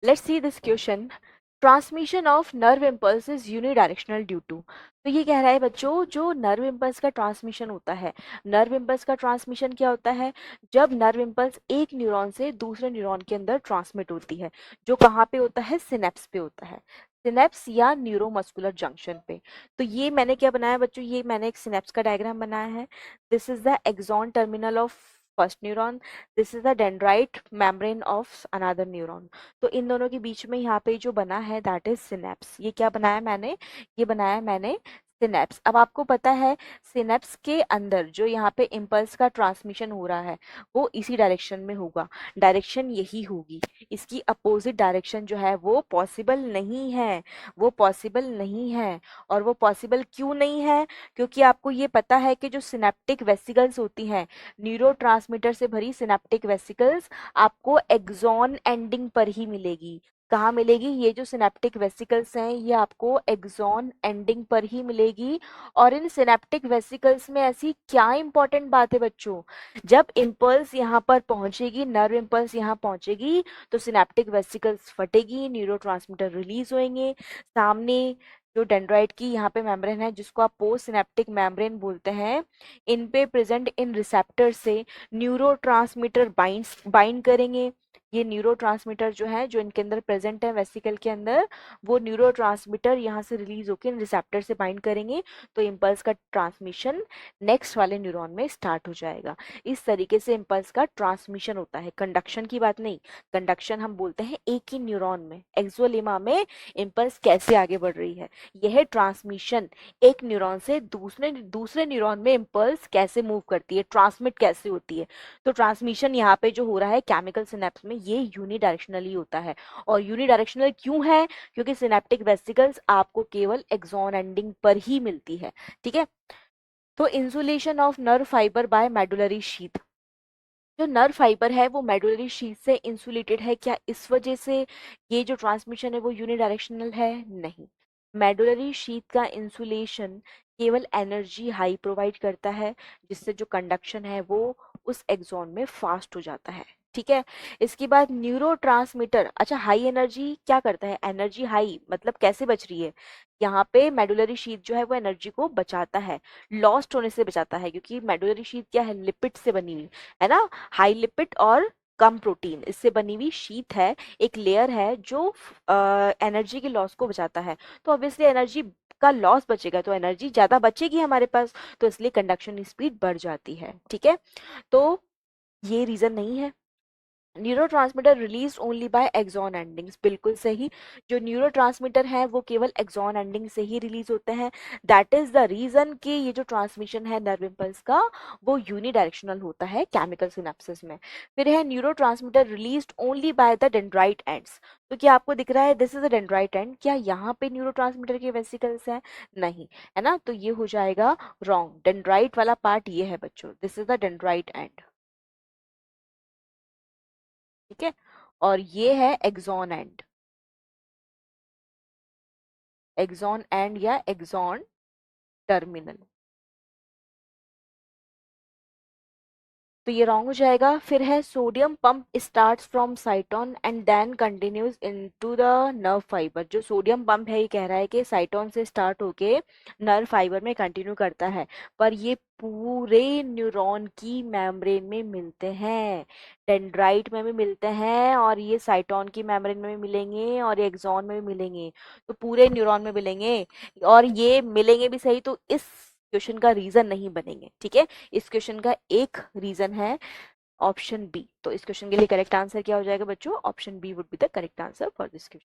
Let's see this question. Transmission of nerve impulse is unidirectional due to. तो ये कह रहा है बच्चों, जो नर्व इम्पल्स का ट्रांसमिशन होता है, नर्व इम्पल्स का ट्रांसमिशन क्या होता है? जब नर्व इम्पल्स एक न्यूरॉन से दूसरे न्यूरॉन के अंदर ट्रांसमिट होती है, जो कहाँ पे होता है? सिनेप्स पे होता है, सिनेप्स या न्यूरोमस्कुलर जंक्शन पे। तो ये मैंने क्या बनाया बच्चों? ये मैंने एक सिनेप्स का डायग्राम बनाया है। This is the axon terminal of first neuron, this is the dendrite membrane of another neuron. तो इन दोनों के बीच में यहाँ पे जो बना है दैट इज सिनेप्स। ये क्या बनाया मैंने? ये बनाया मैंने सिनेप्स। अब आपको पता है सिनेप्स के अंदर जो यहाँ पे इम्पल्स का ट्रांसमिशन हो रहा है वो इसी डायरेक्शन में होगा, डायरेक्शन यही होगी। इसकी अपोजिट डायरेक्शन जो है वो पॉसिबल नहीं है, वो पॉसिबल नहीं है। और वो पॉसिबल क्यों नहीं है? क्योंकि आपको ये पता है कि जो सिनेप्टिक वेसिकल्स होती हैं, न्यूरोट्रांसमीटर से भरी सिनेप्टिक वेसिकल्स आपको एक्सॉन एंडिंग पर ही मिलेगी। कहाँ मिलेगी? ये जो सिनेप्टिक वेसिकल्स हैं ये आपको एक्सॉन एंडिंग पर ही मिलेगी। और इन सिनेप्टिक वेसिकल्स में ऐसी क्या इंपॉर्टेंट बात है बच्चों? जब इम्पल्स यहाँ पर पहुंचेगी, नर्व इम्पल्स यहाँ पहुंचेगी, तो सिनेप्टिक वेसिकल्स फटेगी, न्यूरोट्रांसमीटर रिलीज होंगे। सामने जो डेंड्राइट की यहाँ पे मेम्ब्रेन है, जिसको आप पोस्ट सिनेप्टिक मेम्ब्रेन बोलते हैं, इन पे प्रेजेंट इन रिसेप्टर से न्यूरोट्रांसमीटर बाइंड करेंगे। ये न्यूरोट्रांसमीटर जो है, जो इनके अंदर प्रेजेंट है वेसिकल के अंदर, वो न्यूरोट्रांसमीटर यहाँ से रिलीज होकर इन रिसेप्टर से बाइंड करेंगे, तो इम्पल्स का ट्रांसमिशन नेक्स्ट वाले न्यूरॉन में स्टार्ट हो जाएगा। इस तरीके से इम्पल्स का ट्रांसमिशन होता है, कंडक्शन की बात नहीं। कंडक्शन हम बोलते हैं एक ही न्यूरॉन में, एक्सोलेमा में इम्पल्स कैसे आगे बढ़ रही है। यह ट्रांसमिशन एक न्यूरॉन से दूसरे दूसरे न्यूरॉन में इम्पल्स कैसे मूव करती है, ट्रांसमिट कैसे होती है। तो ट्रांसमिशन यहाँ पे जो हो रहा है केमिकल सिनेप्स में, ये यूनिडायरेक्शनली होता है। और यूनिडायरेक्शनल क्यों है? क्योंकि सिनेप्टिक वेसिकल्स आपको केवल एक्सॉन एंडिंग पर ही मिलती है। ठीक है। तो insulation of nerve fibre by medullary sheath. जो नर्व फाइबर है वो मेडुलरी शीथ से इंसुलेटेड है, क्या इस वजह से ये जो ट्रांसमिशन है वो यूनिडायरेक्शनल है? नहीं। मेडुलरी शीथ का इंसुलेशन केवल एनर्जी हाई प्रोवाइड करता है, जिससे जो कंडक्शन है वो उस एक्सॉन में फास्ट हो जाता है। ठीक है। इसके बाद न्यूरोट्रांसमीटर, अच्छा हाई एनर्जी क्या करता है? एनर्जी हाई मतलब कैसे बच रही है? यहाँ पे मेडुलरी शीथ जो है वो एनर्जी को बचाता है, लॉस्ट होने से बचाता है, क्योंकि मेडुलरी शीथ क्या है? लिपिड से बनी हुई है ना, हाई लिपिड और कम प्रोटीन, इससे बनी हुई शीथ है, एक लेयर है जो एनर्जी के लॉस को बचाता है। तो ऑब्वियसली एनर्जी का लॉस बचेगा तो एनर्जी ज्यादा बचेगी हमारे पास, तो इसलिए कंडक्शन स्पीड बढ़ जाती है। ठीक है। तो ये रीजन नहीं है। Neurotransmitter release only by axon endings, बिल्कुल सही। जो न्यूरोट्रांसमीटर है वो केवल एक्सॉन एंडिंग से ही रिलीज होते हैं। दैट इज द रीजन कि ये जो ट्रांसमिशन है नर्व इम्पल्स का वो यूनिडायरेक्शनल होता है केमिकल सिनेप्सिस में। फिर है neurotransmitter released only by the dendrite ends. तो क्या आपको दिख रहा है this is a dendrite and? क्या यहाँ पे न्यूरोट्रांसमीटर के वेसिकल्स हैं? नहीं, है ना, तो ये हो जाएगा रॉन्ग। डेंड्राइट वाला पार्ट ये है बच्चों, this is the dendrite end. ठीक है। और ये है एक्सॉन एंड, एक्सॉन एंड या एक्सॉन टर्मिनल। तो ये रॉन्ग हो जाएगा। फिर है sodium pump starts from cyton and then continues into the nerve fibre. जो सोडियम पंप है ये कह रहा है कि साइटोन से स्टार्ट होके नर्व फाइबर में कंटिन्यू करता है, पर ये पूरे न्यूरॉन की मेम्ब्रेन में मिलते हैं, डेंड्राइट में भी मिलते हैं, और ये साइटोन की मेम्ब्रेन में भी मिलेंगे, और ये एक्सॉन में भी मिलेंगे, तो पूरे न्यूरॉन में मिलेंगे। और ये मिलेंगे भी सही तो इस क्वेश्चन का रीजन नहीं बनेंगे। ठीक है। इस क्वेश्चन का एक रीजन है ऑप्शन बी। तो इस क्वेश्चन के लिए करेक्ट आंसर क्या हो जाएगा बच्चों? Option B would be the correct answer for this question.